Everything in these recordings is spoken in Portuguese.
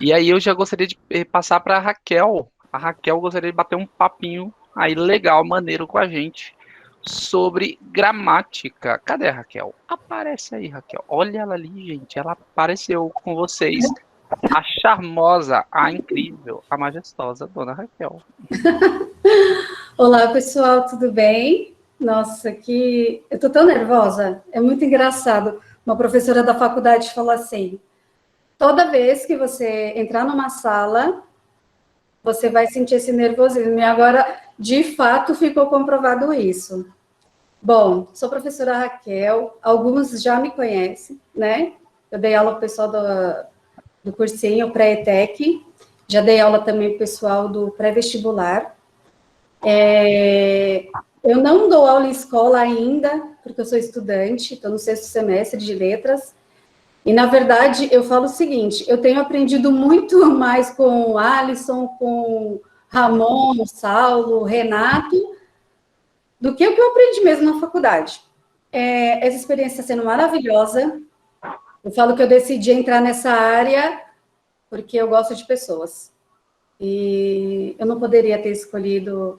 E aí eu já gostaria de passar para a Raquel. A Raquel gostaria de bater um papinho aí legal, maneiro com a gente sobre gramática. Cadê a Raquel? Aparece aí, Raquel. Olha ela ali, gente. Ela apareceu com vocês. A charmosa, a incrível, a majestosa Dona Raquel. Olá, pessoal, tudo bem? Nossa, que eu tô tão nervosa. É muito engraçado. Uma professora da faculdade falou assim: toda vez que você entrar numa sala, você vai sentir esse nervosismo. E agora, de fato, ficou comprovado isso. Bom, sou professora Raquel, alguns já me conhecem, né? Eu dei aula pro pessoal do cursinho pré-ETEC, já dei aula também pro pessoal do pré-vestibular. Eu não dou aula em escola ainda, porque eu sou estudante, estou no sexto semestre de letras, e, na verdade, eu falo o seguinte, eu tenho aprendido muito mais com o Alisson, com Ramon, Saulo, Renato, do que o que eu aprendi mesmo na faculdade. Essa experiência está sendo maravilhosa. Eu falo que eu decidi entrar nessa área porque eu gosto de pessoas. E eu não poderia ter escolhido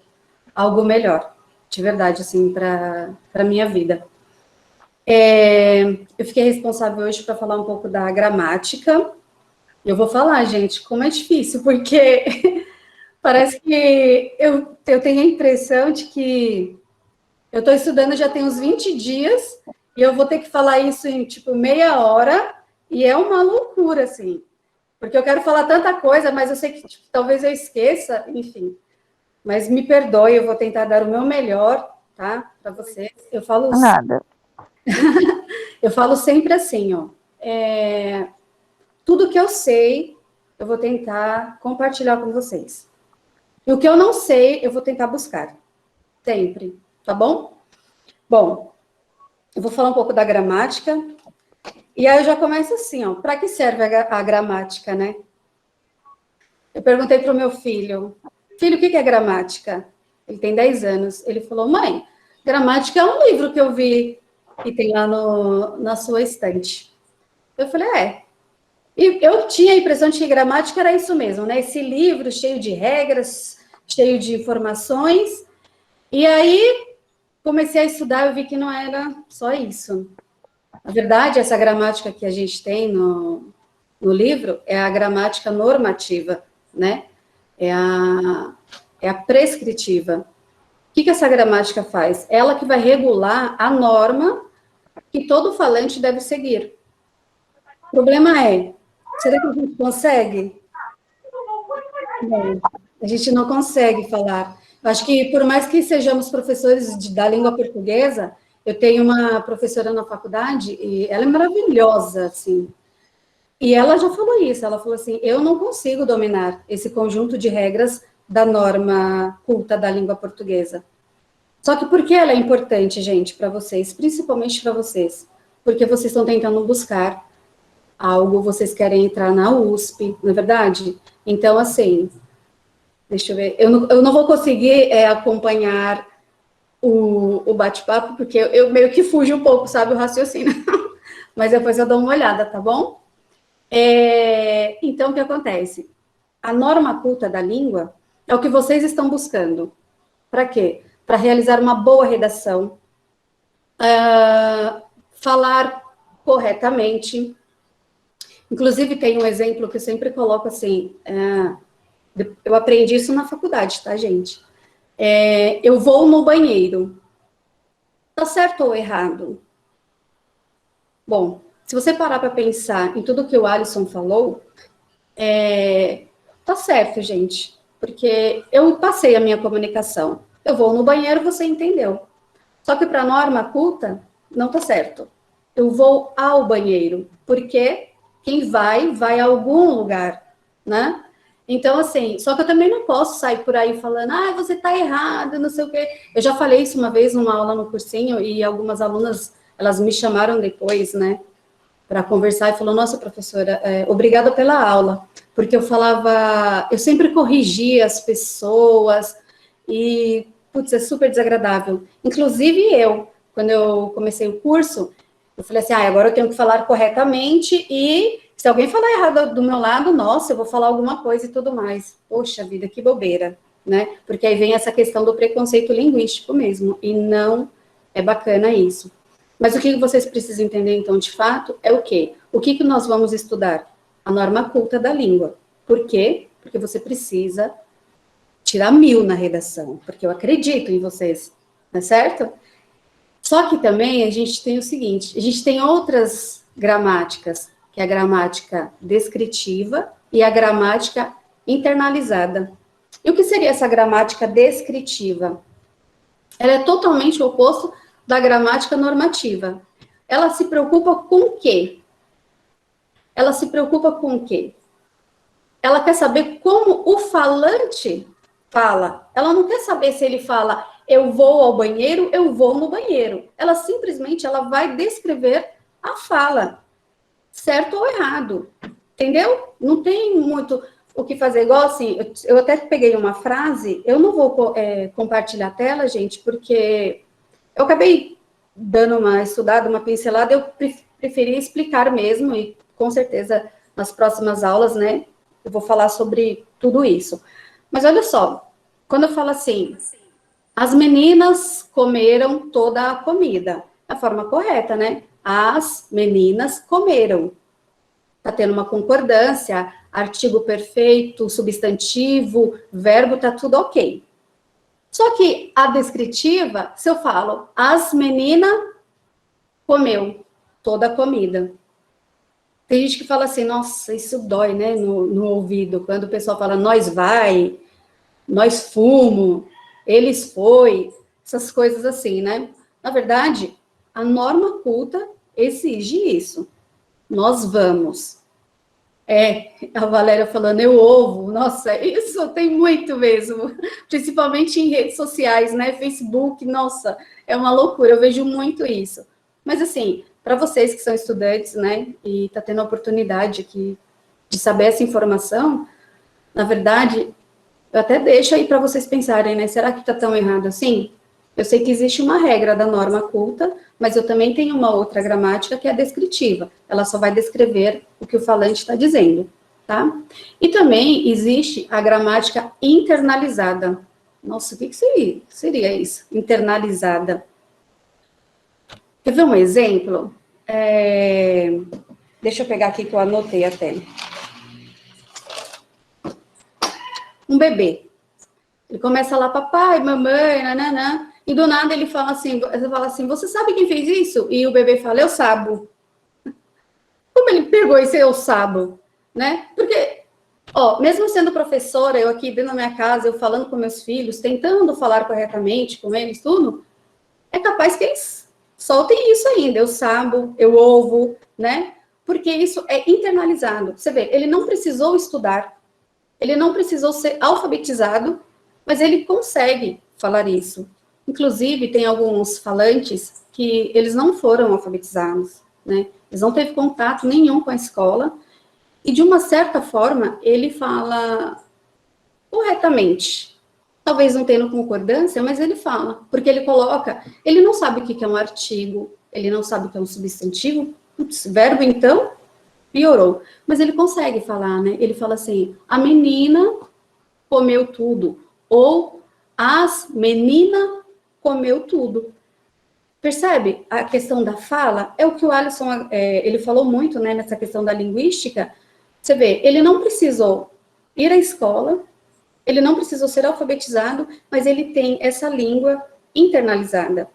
algo melhor, de verdade, assim, para a minha vida. Eu fiquei responsável hoje para falar um pouco da gramática. Eu vou falar, gente, como é difícil, porque parece que eu tenho a impressão de que eu estou estudando já tem uns 20 dias e eu vou ter que falar isso em, tipo, meia hora e é uma loucura, assim. Porque eu quero falar tanta coisa, mas eu sei que tipo, talvez eu esqueça, enfim. Mas me perdoe, eu vou tentar dar o meu melhor, tá? Para vocês. Nada. Eu falo sempre assim, ó. Tudo que eu sei, eu vou tentar compartilhar com vocês. E o que eu não sei, eu vou tentar buscar. Sempre, tá bom? Bom, eu vou falar um pouco da gramática. E aí eu já começo assim, ó. Para que serve a gramática, né? Eu perguntei para o meu filho, filho, o que é gramática? Ele tem 10 anos. Ele falou, mãe, gramática é um livro que eu vi e tem lá na sua estante. Eu falei, é. E eu tinha a impressão de que gramática era isso mesmo, né? Esse livro cheio de regras, cheio de informações. E aí comecei a estudar, eu vi que não era só isso. Na verdade, essa gramática que a gente tem no livro é a gramática normativa, né? É a prescritiva. O que essa gramática faz? Ela que vai regular a norma que todo falante deve seguir. O problema é, será que a gente consegue? Não, a gente não consegue falar. Eu acho que, por mais que sejamos professores da língua portuguesa, eu tenho uma professora na faculdade e ela é maravilhosa, assim. E ela já falou isso, ela falou assim, eu não consigo dominar esse conjunto de regras da norma culta da língua portuguesa. Só que por que ela é importante, gente, para vocês, principalmente para vocês? Porque vocês estão tentando buscar algo, vocês querem entrar na USP, não é verdade? Então, assim, deixa eu ver, eu não vou conseguir acompanhar o bate-papo, porque eu meio que fujo um pouco, sabe, o raciocínio. Mas depois eu dou uma olhada, tá bom? Então, o que acontece? A norma culta da língua é o que vocês estão buscando. Para quê? Para realizar uma boa redação, falar corretamente. Inclusive, tem um exemplo que eu sempre coloco assim, eu aprendi isso na faculdade, tá, gente? Eu vou no banheiro. Tá certo ou errado? Bom, se você parar para pensar em tudo que o Alisson falou, tá certo, gente, porque eu passei a minha comunicação. Eu vou no banheiro, você entendeu. Só que para a norma culta, não tá certo. Eu vou ao banheiro, porque quem vai a algum lugar, né? Então, assim, só que eu também não posso sair por aí falando, você tá errado, não sei o quê. Eu já falei isso uma vez numa aula no cursinho e algumas alunas, elas me chamaram depois, né, para conversar e falou, nossa, professora, obrigada pela aula, porque eu sempre corrigia as pessoas e, putz, é super desagradável. Inclusive quando eu comecei o curso, eu falei assim, agora eu tenho que falar corretamente e Se alguém falar errado do meu lado, nossa, eu vou falar alguma coisa e tudo mais. Poxa vida, que bobeira, né? Porque aí vem essa questão do preconceito linguístico mesmo, e não é bacana isso. Mas o que vocês precisam entender, então, de fato, é o quê? O que nós vamos estudar? A norma culta da língua. Por quê? Porque você precisa tirar 1000 na redação, porque eu acredito em vocês, não é certo? Só que também a gente tem o seguinte, a gente tem outras gramáticas, que é a gramática descritiva e a gramática internalizada. E o que seria essa gramática descritiva? Ela é totalmente o oposto da gramática normativa. Ela se preocupa com o quê? Ela se preocupa com o quê? Ela quer saber como o falante fala. Ela não quer saber se ele fala eu vou ao banheiro, eu vou no banheiro. Ela simplesmente ela vai descrever a fala, certo ou errado. Entendeu? Não tem muito o que fazer. Igual assim, eu até peguei uma frase, eu não vou compartilhar a tela, gente, porque eu acabei dando uma estudada, uma pincelada, eu preferi explicar mesmo, e com certeza nas próximas aulas, né, eu vou falar sobre tudo isso. Mas olha só, quando eu falo assim, as meninas comeram toda a comida, a forma correta, né? As meninas comeram. Tá tendo uma concordância, artigo perfeito, substantivo, verbo, tá tudo ok. Só que a descritiva, se eu falo, as meninas comeu toda a comida. Tem gente que fala assim, nossa, isso dói, né, no ouvido, quando o pessoal fala, nós vai, nós fumo, eles foi, essas coisas assim, né? Na verdade, a norma culta exige isso. Nós vamos. A Valéria falando, eu ovo. Nossa, isso tem muito mesmo. Principalmente em redes sociais, né? Facebook, nossa, é uma loucura. Eu vejo muito isso. Mas, assim, para vocês que são estudantes, né? E tá tendo a oportunidade aqui de saber essa informação, na verdade, eu até deixo aí para vocês pensarem, né? Será que está tão errado assim? Eu sei que existe uma regra da norma culta, mas eu também tenho uma outra gramática que é descritiva. Ela só vai descrever o que o falante está dizendo, tá? E também existe a gramática internalizada. Nossa, o que seria isso? Internalizada. Quer ver um exemplo? Deixa eu pegar aqui que eu anotei até. Um bebê. Ele começa lá, papai, mamãe, nananã, e do nada ele fala assim, você sabe quem fez isso? E o bebê fala, eu sabo. Como ele pegou esse eu sabo, né? Porque, ó, mesmo sendo professora, eu aqui dentro da minha casa, eu falando com meus filhos, tentando falar corretamente com eles, tudo, é capaz que eles soltem isso ainda, eu sabo, eu ovo, né? Porque isso é internalizado. Você vê, ele não precisou estudar, ele não precisou ser alfabetizado, mas ele consegue falar isso. Inclusive, tem alguns falantes que eles não foram alfabetizados, né? Eles não teve contato nenhum com a escola, e de uma certa forma, ele fala corretamente. Talvez não tenha concordância, mas ele fala, porque ele coloca, ele não sabe o que é um artigo, ele não sabe o que é um substantivo, putz, verbo então, piorou. Mas ele consegue falar, né? Ele fala assim, a menina comeu tudo, ou as meninas comeu tudo. Percebe? A questão da fala é o que o Alisson, ele falou muito, né, nessa questão da linguística. Você vê, ele não precisou ir à escola, ele não precisou ser alfabetizado, mas ele tem essa língua internalizada.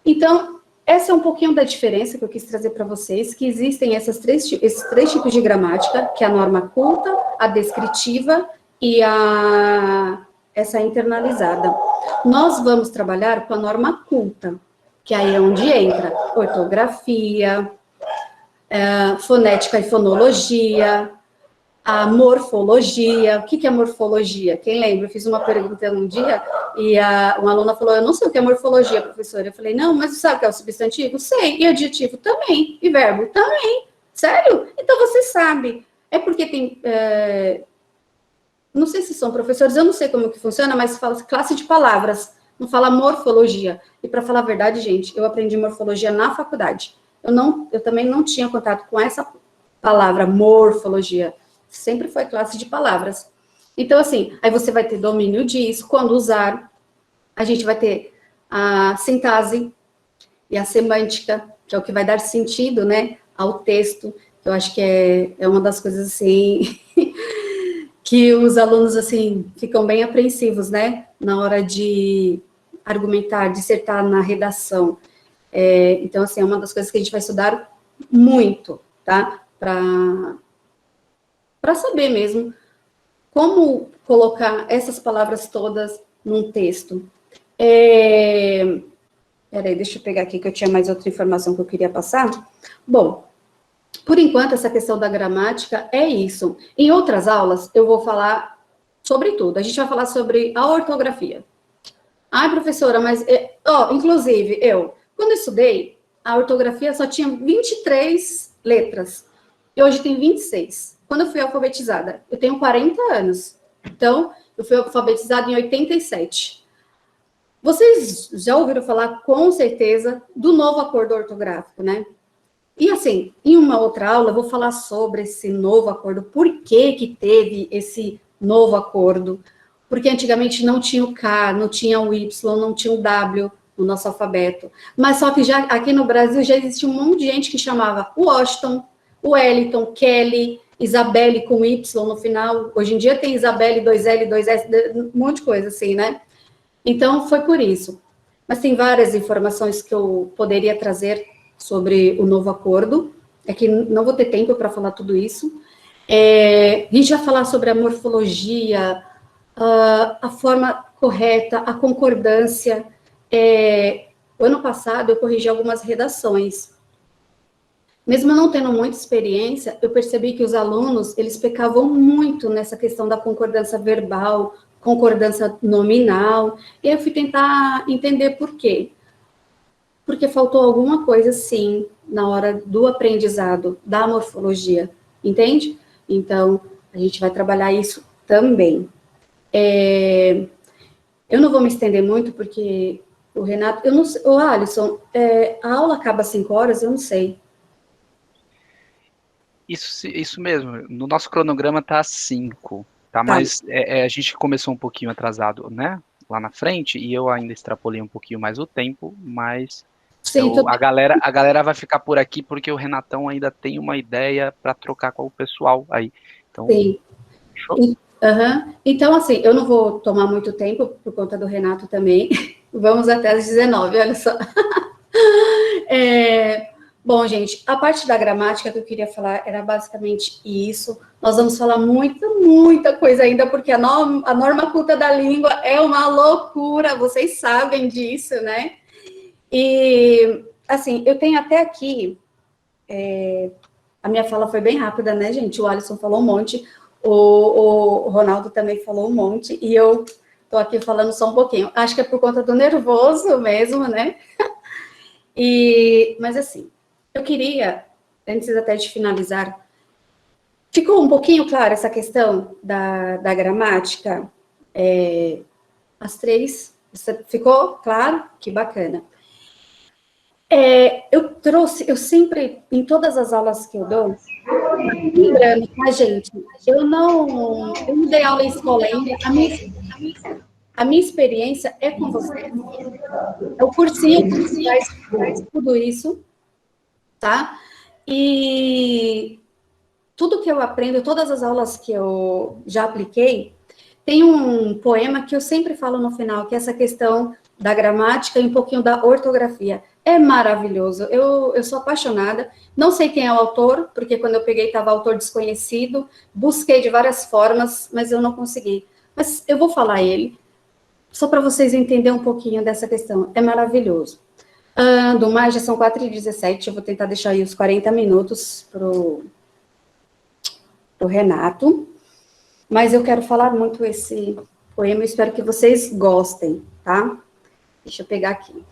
Então, essa é um pouquinho da diferença que eu quis trazer para vocês, que existem esses três tipos de gramática, que é a norma culta, a descritiva e essa internalizada. Nós vamos trabalhar com a norma culta, que aí é onde entra ortografia, fonética e fonologia, a morfologia. O que é morfologia? Quem lembra? Eu fiz uma pergunta um dia e uma aluna falou, eu não sei o que é morfologia, professora. Eu falei, não, mas sabe o que é o substantivo? Sei. E adjetivo também. E verbo também. Sério? Então você sabe. É porque tem... não sei se são professores, eu não sei como que funciona, mas fala classe de palavras, não fala morfologia. E para falar a verdade, gente, eu aprendi morfologia na faculdade. Eu também não tinha contato com essa palavra morfologia, sempre foi classe de palavras. Então, assim, aí você vai ter domínio disso, quando usar, a gente vai ter a sintaxe e a semântica, que é o que vai dar sentido, né, ao texto. Eu acho que é uma das coisas, assim, que os alunos, assim, ficam bem apreensivos, né, na hora de argumentar, dissertar na redação. Então, assim, é uma das coisas que a gente vai estudar muito, tá? Para saber mesmo como colocar essas palavras todas num texto. Peraí, deixa eu pegar aqui que eu tinha mais outra informação que eu queria passar. Bom, por enquanto, essa questão da gramática é isso. Em outras aulas, eu vou falar sobre tudo. A gente vai falar sobre a ortografia. Ai, professora, mas... inclusive, quando eu estudei, a ortografia só tinha 23 letras. E hoje tem 26. Quando eu fui alfabetizada, eu tenho 40 anos. Então, eu fui alfabetizada em 87. Vocês já ouviram falar, com certeza, do novo acordo ortográfico, né? E, assim, em uma outra aula, eu vou falar sobre esse novo acordo. Por que que teve esse novo acordo? Porque antigamente não tinha o K, não tinha o Y, não tinha o W no nosso alfabeto. Mas só que já aqui no Brasil já existia um monte de gente que chamava Washington, Wellington, Kelly, Isabelle com Y no final. Hoje em dia tem Isabelle, 2L, 2S, um monte de coisa assim, né? Então, foi por isso. Mas tem várias informações que eu poderia trazer sobre o novo acordo. É que não vou ter tempo para falar tudo isso. A gente vai falar sobre a morfologia, a forma correta, a concordância. O ano passado, eu corrigi algumas redações. Mesmo eu não tendo muita experiência, eu percebi que os alunos, eles pecavam muito nessa questão da concordância verbal, concordância nominal, e aí eu fui tentar entender por quê. Porque faltou alguma coisa, sim, na hora do aprendizado da morfologia, entende? Então, a gente vai trabalhar isso também. Eu não vou me estender muito, porque o Renato, eu não sei, o Alisson, a aula acaba às 5 horas, eu não sei. Isso mesmo. No nosso cronograma tá às 5, tá? Tá, Mas a gente começou um pouquinho atrasado, né? Lá na frente, e eu ainda extrapolei um pouquinho mais o tempo, mas sim, tudo a galera vai ficar por aqui porque o Renatão ainda tem uma ideia para trocar com o pessoal aí. Então, bem. show? Aham. Então, assim, eu não vou tomar muito tempo, por conta do Renato também. Vamos até às 19, olha só. Bom, gente, a parte da gramática que eu queria falar era basicamente isso. Nós vamos falar muita, muita coisa ainda, porque a norma culta da língua é uma loucura, vocês sabem disso, né? E, assim, eu tenho até aqui... A minha fala foi bem rápida, né, gente? O Alisson falou um monte, o Ronaldo também falou um monte, e eu tô aqui falando só um pouquinho. Acho que é por conta do nervoso mesmo, né? Mas, assim, eu queria, antes até de finalizar, ficou um pouquinho clara essa questão da gramática? As três, ficou claro? Que bacana. Eu sempre, em todas as aulas que eu dou, lembrando, tá, gente? Eu não dei aula em escola ainda, a minha experiência é com vocês. É o cursinho que traz tudo isso, tá? E tudo que eu aprendo, todas as aulas que eu já apliquei, tem um poema que eu sempre falo no final, que é essa questão da gramática e um pouquinho da ortografia. É maravilhoso, eu sou apaixonada, não sei quem é o autor, porque quando eu peguei estava autor desconhecido, busquei de várias formas, mas eu não consegui. Mas eu vou falar ele, só para vocês entenderem um pouquinho dessa questão, é maravilhoso. Do mais, já são 4h17, eu vou tentar deixar aí os 40 minutos pro Renato, mas eu quero falar muito esse poema, eu espero que vocês gostem, tá? Deixa eu pegar aqui.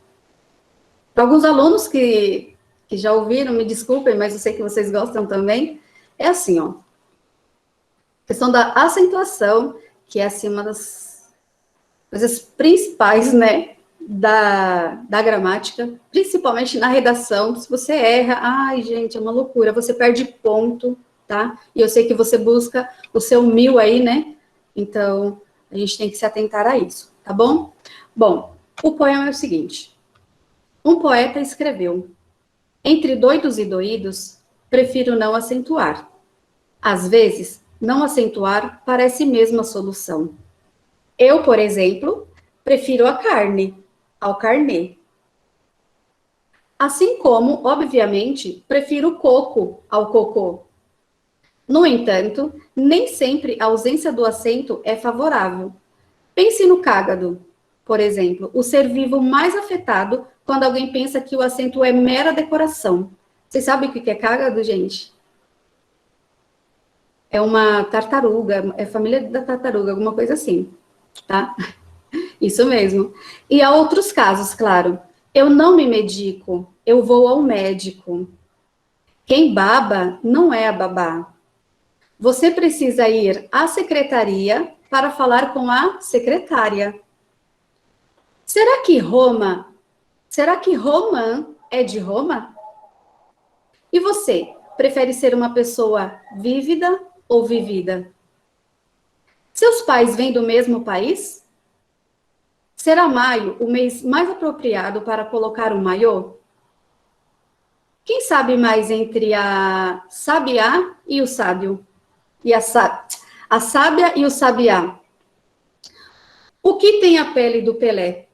Para alguns alunos que já ouviram, me desculpem, mas eu sei que vocês gostam também, é assim, ó. Questão da acentuação, que é assim uma das coisas principais, né, da gramática, principalmente na redação. Se você erra, ai, gente, é uma loucura, você perde ponto, tá? E eu sei que você busca o seu 1000 aí, né? Então, a gente tem que se atentar a isso, tá bom? Bom, o poema é o seguinte. Um poeta escreveu: entre doidos e doídos, prefiro não acentuar. Às vezes, não acentuar parece mesmo a solução. Eu, por exemplo, prefiro a carne ao carnê. Assim como, obviamente, prefiro o coco ao cocô. No entanto, nem sempre a ausência do acento é favorável. Pense no cágado, por exemplo, o ser vivo mais afetado quando alguém pensa que o acento é mera decoração. Vocês sabem o que é cágado, gente? É uma tartaruga, é família da tartaruga, alguma coisa assim, tá? Isso mesmo. E há outros casos, claro. Eu não me medico, eu vou ao médico. Quem baba não é a babá. Você precisa ir à secretaria para falar com a secretária. Será que Roma? Será que Romã é de Roma? E você, prefere ser uma pessoa vívida ou vivida? Seus pais vêm do mesmo país? Será maio o mês mais apropriado para colocar um maiô? Quem sabe mais entre a sabiá e o sábio? E a sábia e o sabiá? O que tem a pele do Pelé?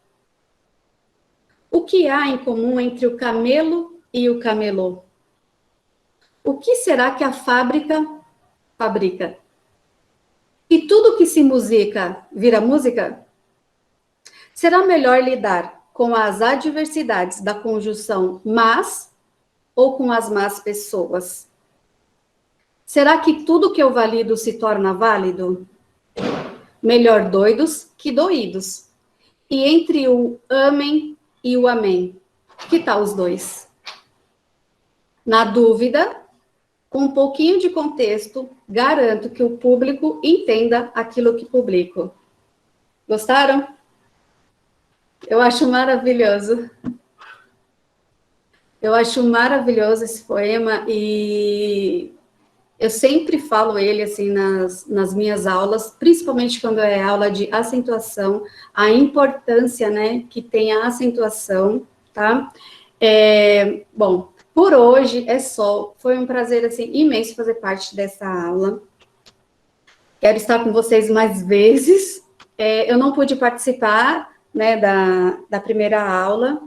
O que há em comum entre o camelo e o camelô? O que será que a fábrica fabrica? E tudo que se musica vira música? Será melhor lidar com as adversidades da conjunção mas ou com as más pessoas? Será que tudo que eu valido se torna válido? Melhor doidos que doídos. E entre o amém e o amém, que tal os dois? Na dúvida, com um pouquinho de contexto, garanto que o público entenda aquilo que publico. Gostaram? Eu acho maravilhoso. Eu acho maravilhoso esse poema e eu sempre falo ele assim nas minhas aulas, principalmente quando é aula de acentuação, a importância, né, que tem a acentuação, tá? Bom, por hoje é só. Foi um prazer assim imenso fazer parte dessa aula. Quero estar com vocês mais vezes. Eu não pude participar, né, da primeira aula,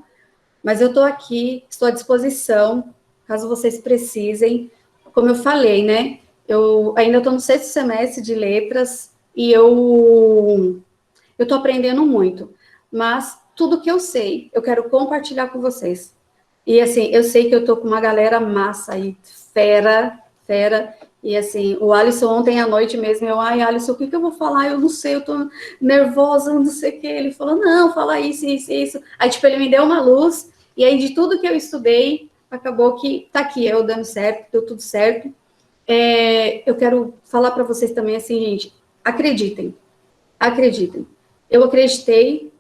mas eu estou aqui, estou à disposição, caso vocês precisem. Como eu falei, né? Eu ainda estou no sexto semestre de letras e eu estou aprendendo muito. Mas tudo que eu sei, eu quero compartilhar com vocês. E assim, eu sei que eu estou com uma galera massa aí, fera, fera. E assim, o Alisson ontem à noite mesmo, ai, Alisson, o que eu vou falar? Eu não sei, eu tô nervosa, não sei o que. Ele falou, não, fala isso, isso, isso. Aí, tipo, ele me deu uma luz, e aí de tudo que eu estudei, acabou que tá aqui, eu dando certo, deu tudo certo. Eu quero falar para vocês também assim, gente, acreditem, acreditem. Eu acreditei,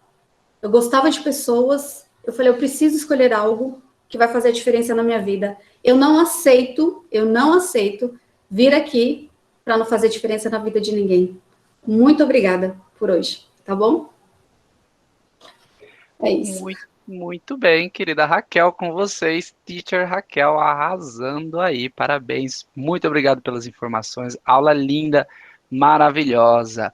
eu gostava de pessoas, eu falei, eu preciso escolher algo que vai fazer a diferença na minha vida. Eu não aceito vir aqui para não fazer diferença na vida de ninguém. Muito obrigada por hoje, tá bom? É isso. Muito bem, querida Raquel, com vocês, Teacher Raquel, arrasando aí, parabéns. Muito obrigado pelas informações, aula linda, maravilhosa.